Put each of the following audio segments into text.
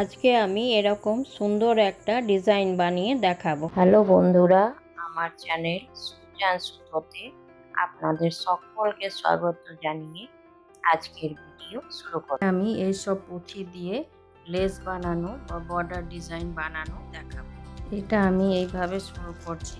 আজকে আমি এরকম সুন্দর একটা ডিজাইন বানিয়ে দেখাবো। হ্যালো বন্ধুরা, আমার চ্যানেল সুচ&Sutoতে আপনাদের সকলকে স্বাগত জানিয়ে আজকের ভিডিও শুরু করি। আমি এইসব পুঁথি দিয়ে লেস বানানো বা বর্ডার ডিজাইন বানানো দেখাবো। এটা আমি এইভাবে শুরু করছি।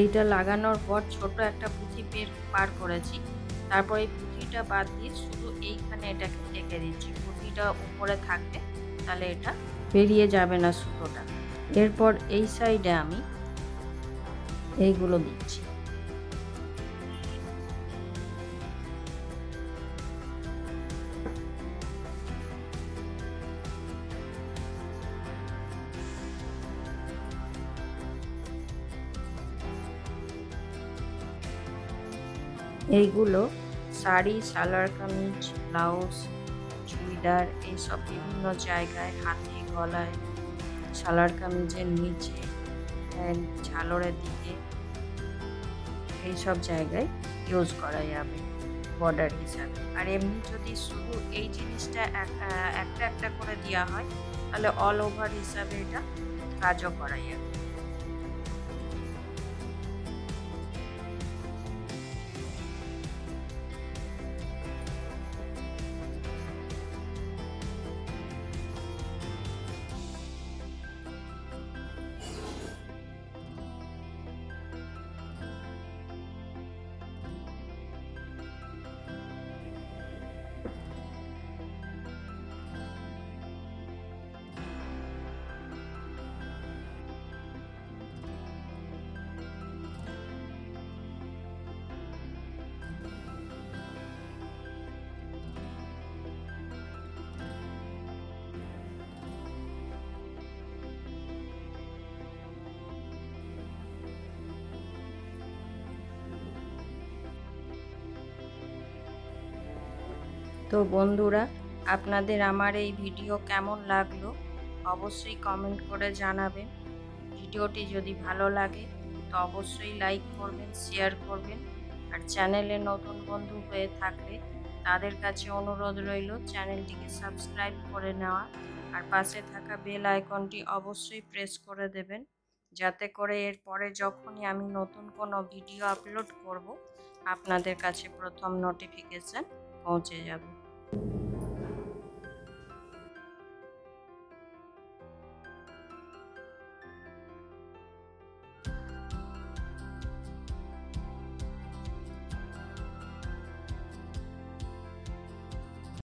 এইটা লাগানোর পর ছোট একটা পুঁথি পার করেছি। তারপর এই পুঁথিটা বাদ দিয়ে শুধু এইখানে এটাকে রেখে দিচ্ছি। পুঁথিটা উপরে থাকবে, তাহলে এটা বেরিয়ে যাবে না সুতোটা। এরপর এই সাইডে আমি এইগুলো দিচ্ছি। এইগুলো শাড়ি, সালোয়ার কামিজ, ব্লাউজ, চুড়িদার এইসব বিভিন্ন জায়গায়, হাতে, গলায়, সালোয়ার কামিজের নিচে, ঝালরের দিকে এইসব জায়গায় ইউজ করা যাবে বর্ডার হিসাবে। আর এমনি যদি শুধু এই জিনিসটা একটা একটা করে দেওয়া হয়, তাহলে অল ওভার হিসাবে এটা কাজও করা যাবে। তো বন্ধুরা, আপনাদের আমার এই ভিডিও কেমন লাগলো অবশ্যই কমেন্ট করে জানাবেন। ভিডিওটি যদি ভালো লাগে তো অবশ্যই লাইক করবেন, শেয়ার করবেন। আর চ্যানেলে নতুন বন্ধু হয়ে থাকলে তাদের কাছে অনুরোধ রইল চ্যানেলটিকে সাবস্ক্রাইব করে নেওয়া, আর পাশে থাকা বেল আইকনটি অবশ্যই প্রেস করে দেবেন, যাতে করে এরপরে যখনই আমি নতুন কোনো ভিডিও আপলোড করব আপনাদের কাছে প্রথম নোটিফিকেশন পৌঁছে যাবে।